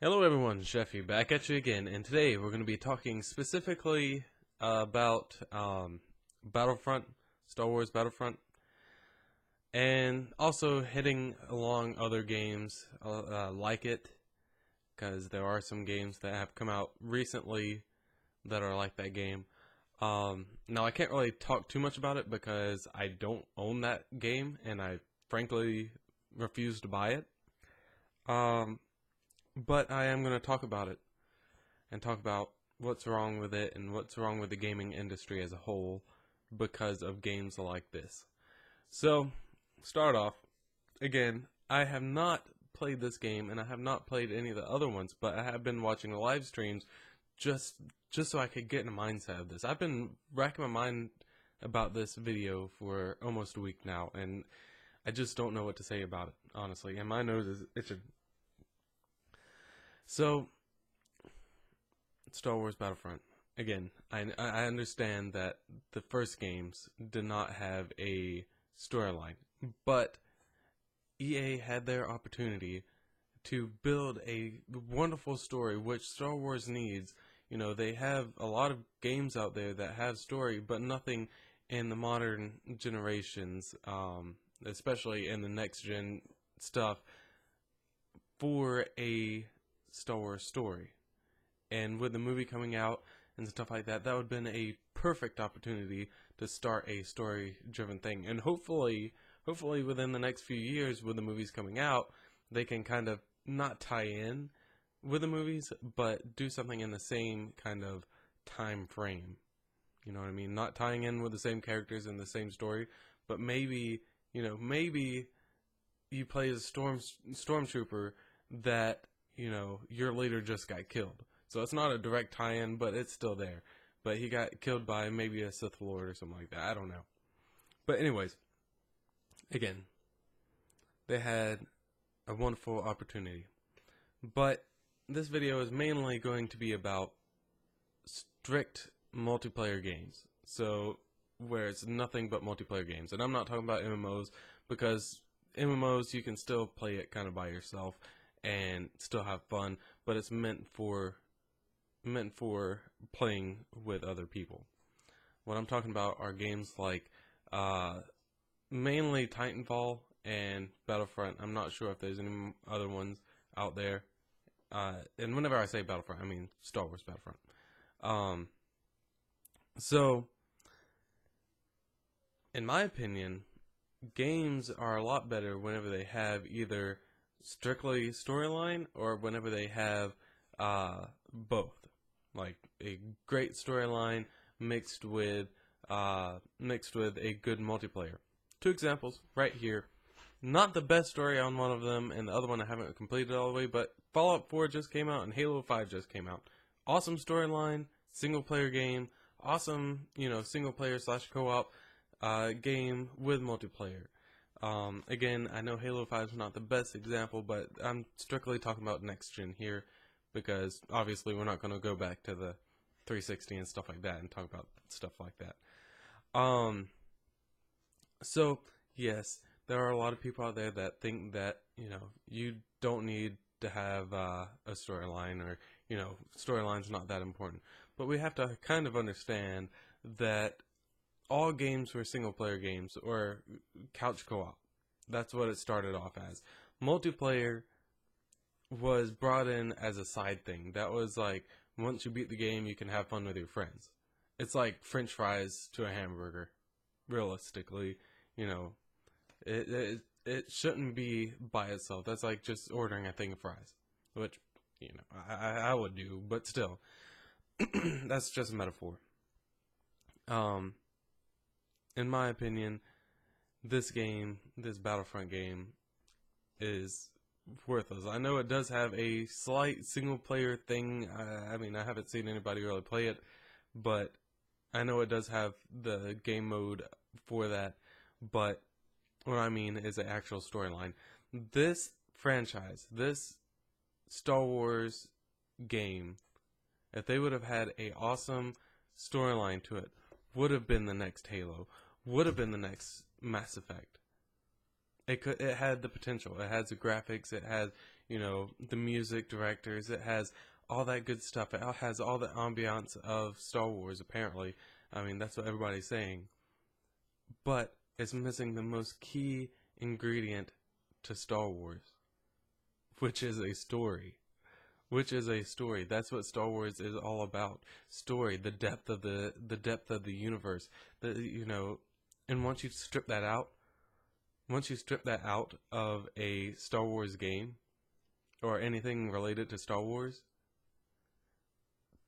Hello everyone, Sheffy back at you again, and today we're going to be talking specifically about Battlefront, Star Wars Battlefront, and also hitting along other games like it, because there are some games that have come out recently that are like that game. Now I can't really talk too much about it because I don't own that game, and I frankly refuse to buy it. But I am going to talk about it and talk about what's wrong with it and what's wrong with the gaming industry as a whole because of games like this. So, start off, again, I have not played this game and I have not played any of the other ones, but I have been watching the live streams just so I could get in a mindset of this. I've been racking my mind about this video for almost a week now, and I just don't know what to say about it, honestly, and my nose is itching. So, Star Wars Battlefront. Again, I understand that the first games did not have a storyline, but EA had their opportunity to build a wonderful story, which Star Wars needs. You know, they have a lot of games out there that have story, but nothing in the modern generations, especially in the next gen stuff, for a Star Wars story. And with the movie coming out and stuff like that, that would have been a perfect opportunity to start a story-driven thing. And hopefully within the next few years, with the movies coming out, they can kind of not tie in with the movies, but do something in the same kind of time frame. You know what I mean? Not tying in with the same characters in the same story, but maybe you play as a stormtrooper that, your leader just got killed. So it's not a direct tie-in, but it's still there. But he got killed by maybe a Sith Lord or something like that. I don't know. But anyways, again, they had a wonderful opportunity. But this video is mainly going to be about strict multiplayer games. So, where it's nothing but multiplayer games. And I'm not talking about MMOs, because MMOs, you can still play it kind of by yourself and still have fun, but it's meant for playing with other people. What I'm talking about are games like mainly Titanfall and Battlefront. I'm not sure if there's any other ones out there. And whenever I say Battlefront, I mean Star Wars Battlefront. So, in my opinion, games are a lot better whenever they have either strictly storyline or whenever they have both. Like a great storyline mixed with a good multiplayer. Two examples right here. Not the best story on one of them, and the other one I haven't completed all the way, but Fallout 4 just came out and Halo 5 just came out. Awesome storyline, single player game, awesome, single player / co-op game with multiplayer. Again, I know Halo 5 is not the best example, but I'm strictly talking about next gen here, because obviously we're not going to go back to the 360 and stuff like that and talk about stuff like that. So, yes, there are a lot of people out there that think that, you don't need to have a storyline, or, storyline's not that important. But we have to kind of understand that all games were single-player games, or couch co-op. That's what it started off as. Multiplayer was brought in as a side thing. That was like, once you beat the game, you can have fun with your friends. It's like French fries to a hamburger. Realistically, it shouldn't be by itself. That's like just ordering a thing of fries, which, I would do, but still, that's just a metaphor. In my opinion, this Battlefront game, is worthless. I know it does have a slight single-player thing. I mean, I haven't seen anybody really play it, but I know it does have the game mode for that. But what I mean is the actual storyline. This franchise, this Star Wars game, if they would have had a awesome storyline to it, would have been the next Halo, would have been the next Mass Effect. It had the potential. It has the graphics. It has, you know, the music directors. It has all that good stuff. It has all the ambiance of Star Wars, apparently. I mean, that's what everybody's saying. But it's missing the most key ingredient to Star Wars, which is a story. That's what Star Wars is all about. Story, the depth of the universe. You know, and once you strip that out of a Star Wars game or anything related to Star Wars,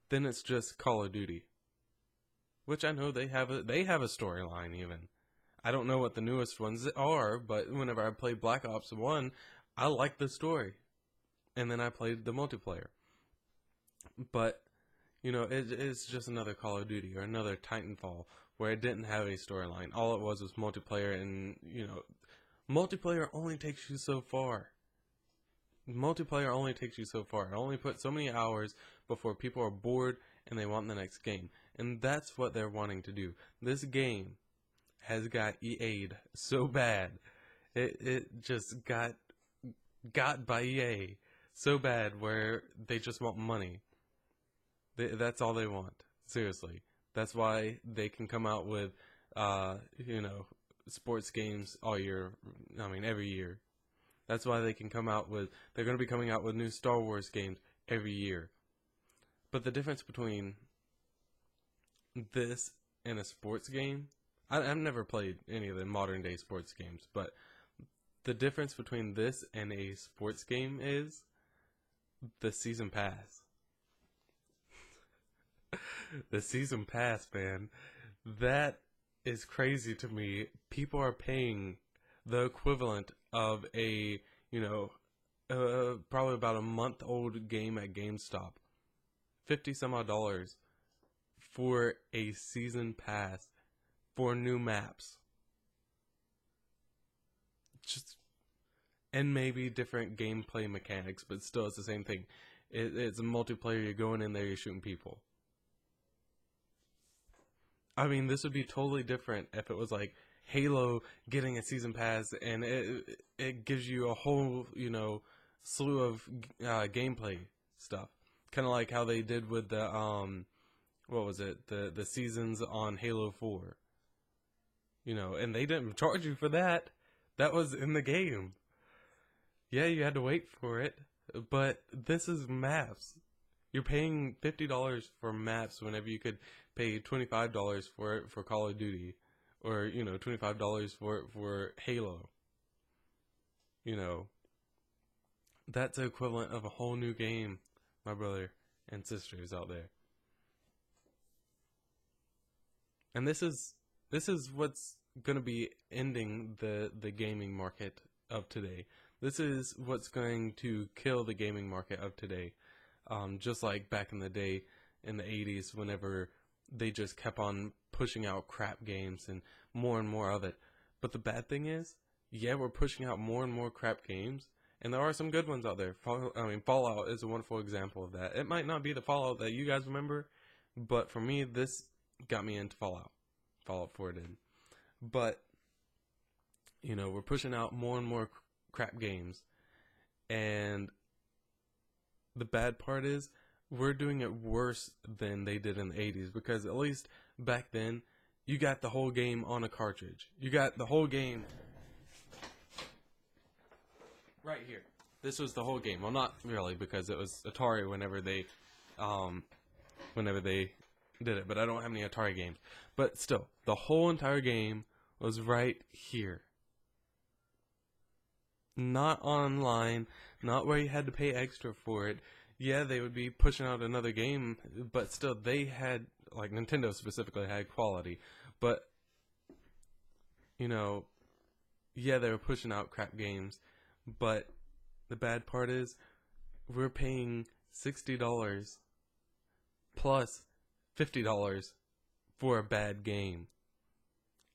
then it's just Call of Duty. Which I know they have a storyline even. I don't know what the newest ones are, but whenever I played Black Ops 1, I liked the story. And then I played the multiplayer. But, you know, it's just another Call of Duty or another Titanfall where it didn't have a storyline. All it was multiplayer, and, you know, multiplayer only takes you so far. Multiplayer only takes you so far. It only puts so many hours before people are bored and they want the next game. And that's what they're wanting to do. This game has got EA'd so bad. It just got by EA so bad where they just want money. That's all they want. Seriously. That's why they can come out with, you know, sports games all year. I mean, every year. That's why they can come out with, they're going to be coming out with new Star Wars games every year. But the difference between this and a sports game, I've never played any of the modern day sports games, but the difference between this and a sports game is the season pass. The season pass, man. That is crazy to me. People are paying the equivalent of a, you know, probably about a month-old game at GameStop. $50 some odd for a season pass for new maps. Just, and maybe different gameplay mechanics, but still it's the same thing. It's a multiplayer, you're going in there, you're shooting people. I mean, this would be totally different if it was like Halo getting a season pass and it gives you a whole, you know, slew of gameplay stuff. Kind of like how they did with the, what was it, the seasons on Halo 4. You know, and they didn't charge you for that. That was in the game. Yeah, you had to wait for it, but this is maps. You're paying $50 for maps whenever you could pay $25 for it for Call of Duty, or, you know, $25 for Halo. You know, that's the equivalent of a whole new game, my brother and sisters out there. And this is what's going to be ending the gaming market of today. This is what's going to kill the gaming market of today. Just like back in the day, in the 80s, whenever they just kept on pushing out crap games and more of it. But the bad thing is, yeah, we're pushing out more and more crap games, and there are some good ones out there. Fallout is a wonderful example of that. It might not be the Fallout that you guys remember, but for me, this got me into Fallout. Fallout 4 did. But, you know, we're pushing out more and more crap games, and the bad part is we're doing it worse than they did in the 80s, because at least back then you got the whole game on a cartridge. You got the whole game right here. This was the whole game. Well, not really, because it was Atari whenever they did it, but I don't have any Atari games. But still, the whole entire game was right here. Not online, not where you had to pay extra for it. Yeah, they would be pushing out another game, but still, they had, like Nintendo specifically, had quality. But, you know, yeah, they were pushing out crap games, but the bad part is we're paying $60 plus $50 for a bad game.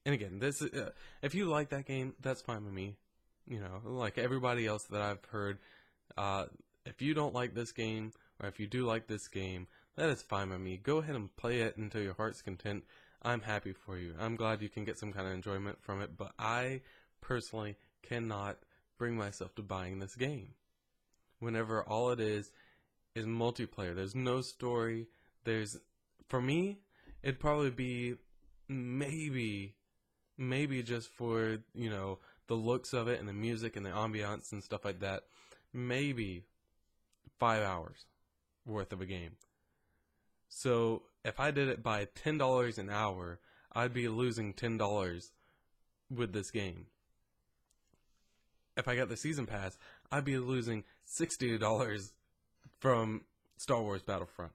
And again, this if you like that game, that's fine with me. You know, like everybody else that I've heard, if you don't like this game, or if you do like this game, that is fine with me. Go ahead and play it until your heart's content. I'm happy for you. I'm glad you can get some kind of enjoyment from it, but I personally cannot bring myself to buying this game. whenever all it is multiplayer. There's no story. For me, it'd probably be maybe just for, the looks of it and the music and the ambiance and stuff like that, maybe 5 hours worth of a game. So if I did it by $10 an hour, I'd be losing $10 with this game. If I got the season pass, I'd be losing $60 from Star Wars Battlefront.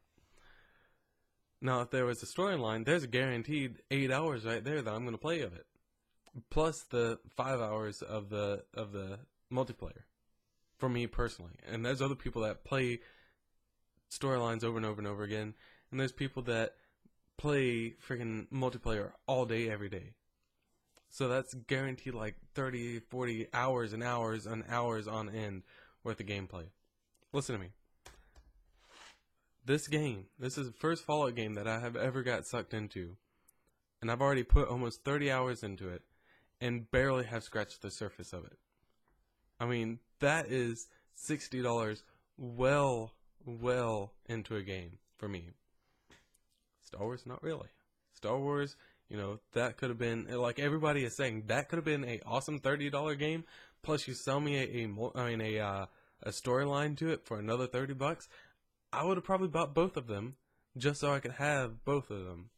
Now, if there was a storyline, there's a guaranteed 8 hours right there that I'm going to play of it, plus the 5 hours of the multiplayer. For me personally, and there's other people that play storylines over and over and over again, and there's people that play freaking multiplayer all day, every day. So that's guaranteed like 30, 40 hours and hours and hours on end worth of gameplay. Listen to me. This is the first Fallout game that I have ever got sucked into, and I've already put almost 30 hours into it and barely have scratched the surface of it. I mean, that is $60 well into a game for me. Star Wars, not really. Star Wars, that could have been, like everybody is saying, that could have been an awesome $30 game. Plus, you sell me a storyline to it for another $30. I would have probably bought both of them just so I could have both of them.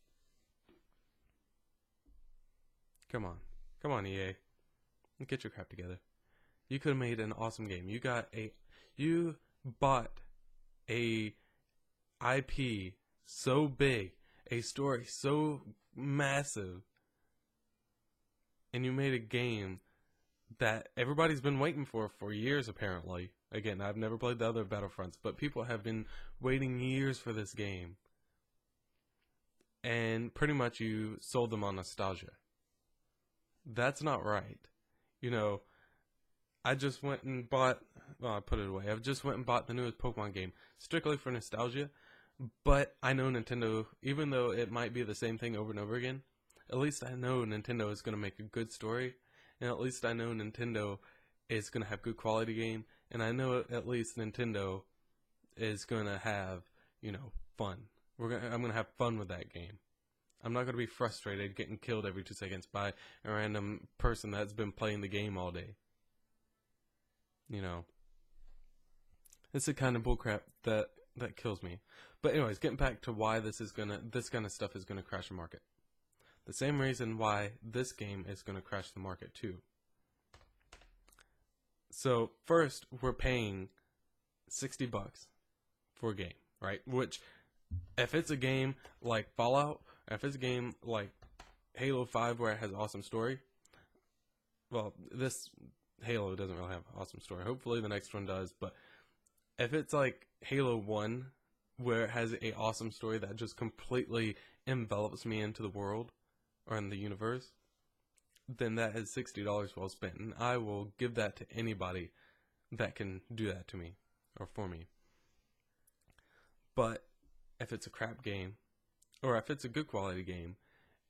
Come on, EA, get your crap together. You could have made an awesome game. You bought a IP so big, a story so massive, and you made a game that everybody's been waiting for years, apparently. Again, I've never played the other Battlefronts, but people have been waiting years for this game. And pretty much you sold them on nostalgia. That's not right. I just went and bought, I put it away. I've just went and bought the newest Pokemon game, strictly for nostalgia. But I know Nintendo, even though it might be the same thing over and over again, at least I know Nintendo is going to make a good story. And at least I know Nintendo is going to have good quality game. And I know at least Nintendo is going to have, fun. I'm going to have fun with that game. I'm not going to be frustrated getting killed every 2 seconds by a random person that's been playing the game all day. It's the kind of bullcrap that kills me. But anyways, getting back to why this kind of stuff is gonna crash the market. The same reason why this game is gonna crash the market too. So first, we're paying $60 for a game, right? Which, if it's a game like Fallout, if it's a game like Halo 5 where it has an awesome story, well, this Halo doesn't really have an awesome story. Hopefully the next one does, but if it's like Halo 1 where it has an awesome story that just completely envelops me into the world or in the universe, then that is $60 well spent, and I will give that to anybody that can do that to me or for me. But if it's a crap game, or if it's a good quality game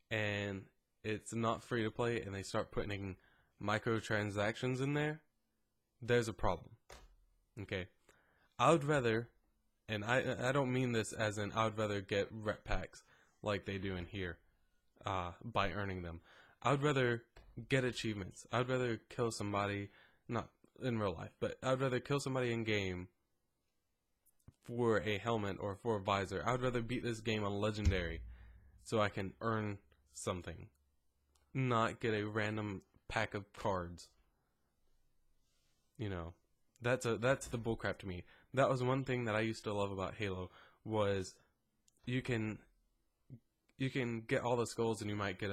and it's not free to play and they start putting microtransactions in there, there's a problem. Okay, I would rather, and I don't mean this as in I would rather get rep packs like they do in here by earning them. I would rather get achievements. I would rather kill somebody, not in real life, but I would rather kill somebody in game for a helmet or for a visor. I would rather beat this game on Legendary so I can earn something, not get a random pack of cards. That's the bullcrap to me. That was one thing that I used to love about Halo, was you can get all the skulls and you might get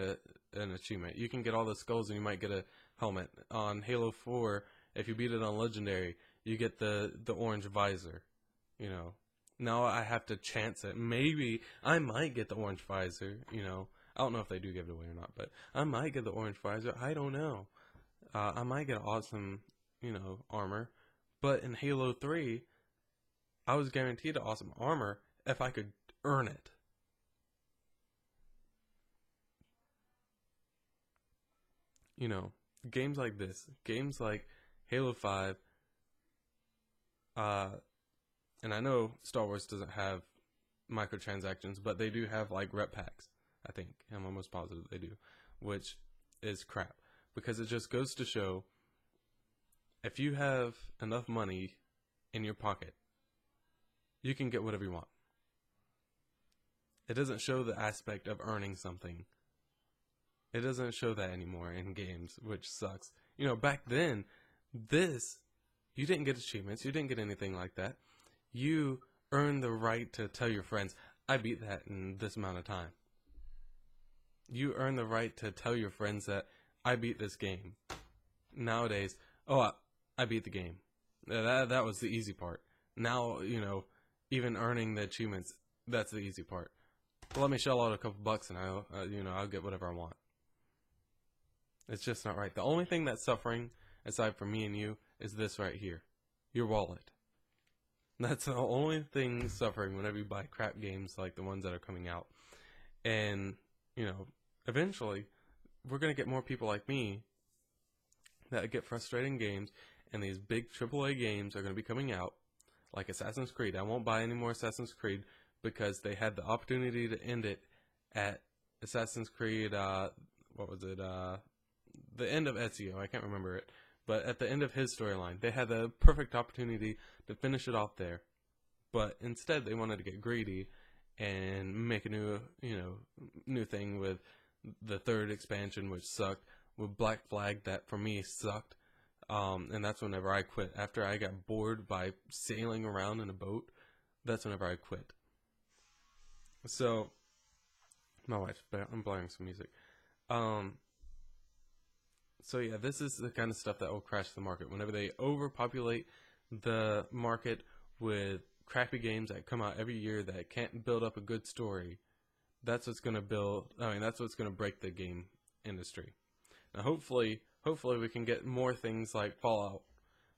an achievement. You can get all the skulls and you might get a helmet. On Halo 4, if you beat it on Legendary, you get the orange visor. Now I have to chance it. Maybe I might get the orange visor. I don't know if they do give it away or not, but I might get the orange visor. I don't know. I might get awesome, armor. But in Halo 3, I was guaranteed awesome armor if I could earn it. Games like this, games like Halo 5, And I know Star Wars doesn't have microtransactions, but they do have like rep packs. I think I'm almost positive they do, which is crap because it just goes to show if you have enough money in your pocket, you can get whatever you want. It doesn't show the aspect of earning something. It doesn't show that anymore in games, which sucks. You know, back then, you didn't get achievements, you didn't get anything like that. You earned the right to tell your friends, I beat that in this amount of time. You earn the right to tell your friends that I beat this game. Nowadays, I beat the game. That was the easy part. Now, you know, even earning the achievements, that's the easy part. But let me shell out a couple bucks and I'll get whatever I want. It's just not right. The only thing that's suffering, aside from me and you, is this right here. Your wallet. That's the only thing suffering whenever you buy crap games like the ones that are coming out. And, you know, eventually, we're going to get more people like me that get frustrating games, and these big AAA games are going to be coming out, like Assassin's Creed. I won't buy any more Assassin's Creed because they had the opportunity to end it at Assassin's Creed, the end of Ezio, I can't remember it, but at the end of his storyline, they had the perfect opportunity to finish it off there, but instead they wanted to get greedy and make a new thing with the third expansion, which sucked, with Black Flag, that for me sucked, and that's whenever I quit. After I got bored by sailing around in a boat, that's whenever I quit. So, my wife's, I'm blaring some music. So yeah, this is the kind of stuff that will crash the market. Whenever they overpopulate the market with crappy games that come out every year that can't build up a good story, that's what's going to that's what's going to break the game industry. Now hopefully we can get more things like Fallout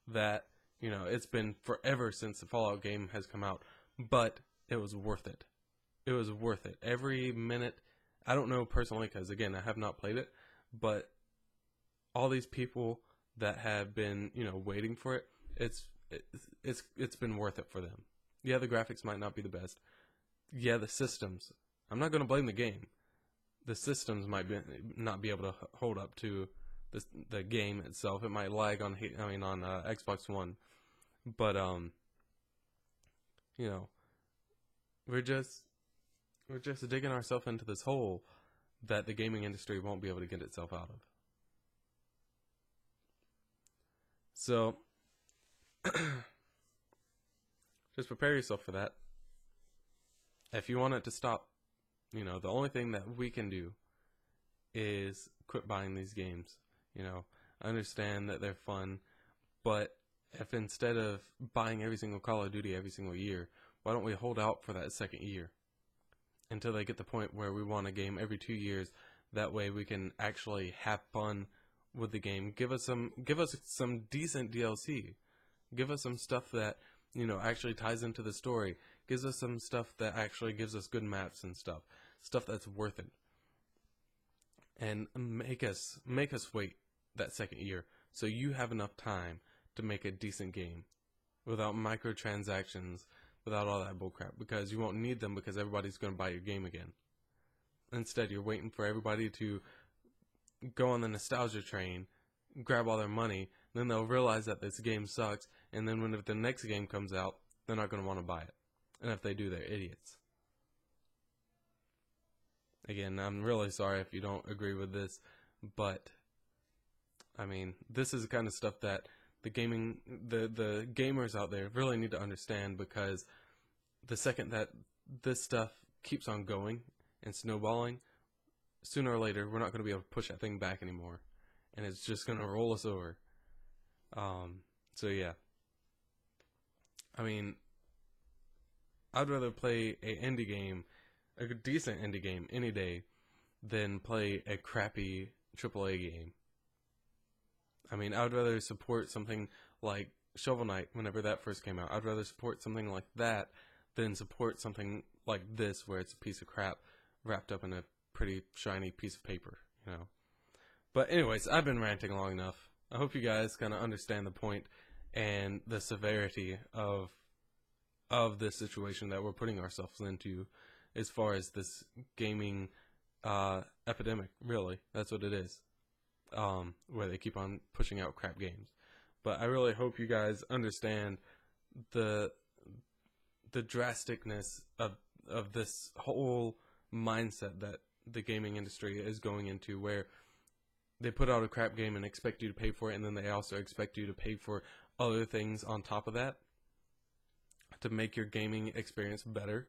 that, you know, it's been forever since the Fallout game has come out, but it was worth it. It was worth it. Every minute, I don't know personally because, again, I have not played it, but all these people that have been, you know, waiting for it, it's been worth it for them. Yeah, the graphics might not be the best. Yeah, the systems. I'm not going to blame the game. The systems might not be able to hold up to the game itself. It might lag on Xbox One, but you know, we're just digging ourselves into this hole that the gaming industry won't be able to get itself out of. So, just prepare yourself for that. If you want it to stop, you know, the only thing that we can do is quit buying these games. You know, I understand that they're fun, but if instead of buying every single Call of Duty every single year, why don't we hold out for that second year until they get the point where we want a game every 2 years? That way we can actually have fun with the game. Give us some decent DLC. Give us some stuff that, you know, actually ties into the story. Gives us some stuff that actually gives us good maps and stuff that's worth it. And make us wait that second year so you have enough time to make a decent game without microtransactions, without all that bullcrap, because you won't need them because everybody's going to buy your game again. Instead, you're waiting for everybody to go on the nostalgia train, grab all their money, then they'll realize that this game sucks, and then when the next game comes out, they're not going to want to buy it. And if they do, they're idiots. Again, I'm really sorry if you don't agree with this, but I mean, this is the kind of stuff that the gamers out there really need to understand, because the second that this stuff keeps on going and snowballing, sooner or later, we're not going to be able to push that thing back anymore, and it's just going to roll us over. So yeah. I mean, I'd rather play a decent indie game any day than play a crappy AAA game. I mean, I'd rather support something like Shovel Knight whenever that first came out. I'd rather support something like that than support something like this where it's a piece of crap wrapped up in a pretty shiny piece of paper, you know. But anyways, I've been ranting long enough. I hope you guys kind of understand the point, and the severity of this situation that we're putting ourselves into, as far as this gaming epidemic. Really, that's what it is. Where they keep on pushing out crap games. But I really hope you guys understand the drasticness of this whole mindset that the gaming industry is going into, where they put out a crap game and expect you to pay for it, and then they also expect you to pay for other things on top of that to make your gaming experience better.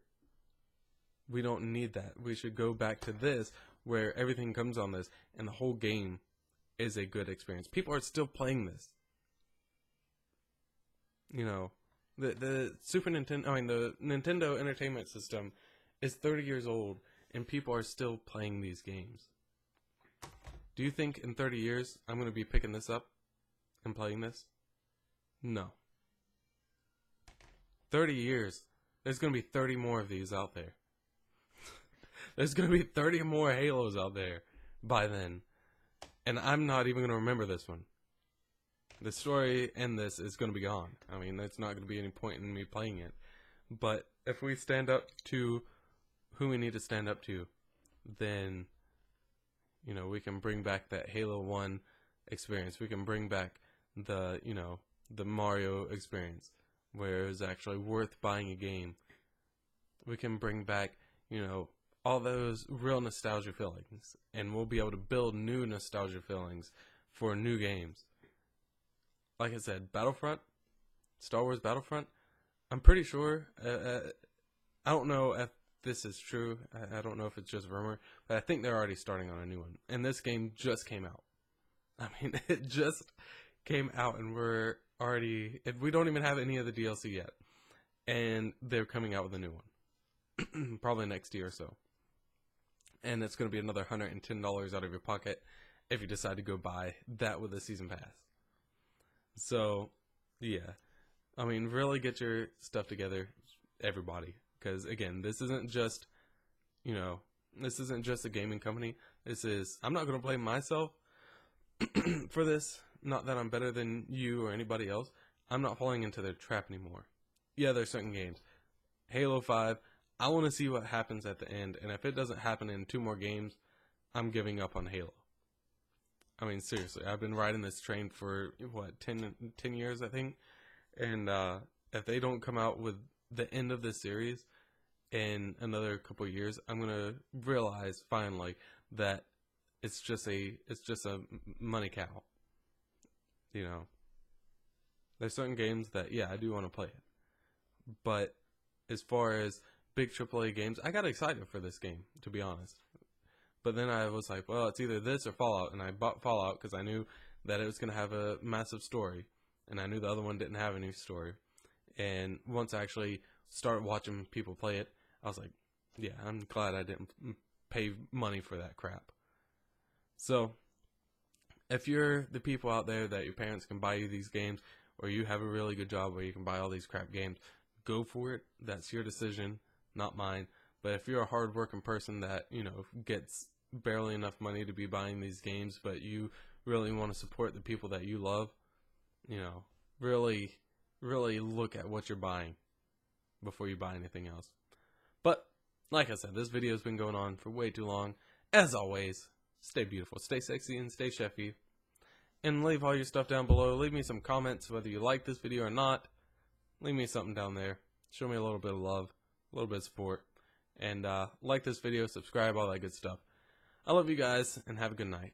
We don't need that. We should go back to this, where everything comes on this, and the whole game is a good experience. People are still playing this. You know, the Nintendo Entertainment System is 30 years old, and people are still playing these games. Do you think in 30 years I'm going to be picking this up and playing this? No. 30 years, there's going to be 30 more of these out there. There's going to be 30 more Halos out there by then. And I'm not even going to remember this one. The story in this is going to be gone. I mean, there's not going to be any point in me playing it. But if we stand up to who we need to stand up to, then, you know, we can bring back that Halo 1 experience. We can bring back the, you know, the Mario experience, where it was actually worth buying a game. We can bring back, you know, all those real nostalgia feelings, and we'll be able to build new nostalgia feelings for new games. Like I said, Battlefront, Star Wars Battlefront, I'm pretty sure, I don't know if this is true, I don't know if it's just rumor, but I think they're already starting on a new one, and this game just came out. I mean, it just came out, and we don't even have any of the DLC yet, and they're coming out with a new one, probably next year or so. And it's going to be another $110 out of your pocket if you decide to go buy that with a season pass. So, yeah. I mean, really get your stuff together, everybody. Because, again, this isn't just, you know, this isn't just a gaming company. I'm not going to blame myself for this. Not that I'm better than you or anybody else. I'm not falling into their trap anymore. Yeah, there's certain games. Halo 5, I want to see what happens at the end. And if it doesn't happen in 2 more games, I'm giving up on Halo. I mean, seriously, I've been riding this train for, 10 years, I think. And if they don't come out with the end of this series in another couple of years, I'm going to realize finally that it's just a money cow. You know, there's certain games that, yeah, I do want to play it. But as far as big AAA games, I got excited for this game, to be honest. But then I was like, well, it's either this or Fallout, and I bought Fallout because I knew that it was going to have a massive story, and I knew the other one didn't have any story. And once I actually started watching people play it, I was like, yeah, I'm glad I didn't pay money for that crap. So, if you're the people out there that your parents can buy you these games, or you have a really good job where you can buy all these crap games, go for it. That's your decision, not mine. But if you're a hard-working person that, you know, gets barely enough money to be buying these games, but you really want to support the people that you love, you know, really, really look at what you're buying before you buy anything else. But, like I said, this video has been going on for way too long. As always, stay beautiful, stay sexy, and stay chefy. And leave all your stuff down below. Leave me some comments whether you like this video or not. Leave me something down there. Show me a little bit of love, a little bit of support. And like this video, subscribe, all that good stuff. I love you guys, and have a good night.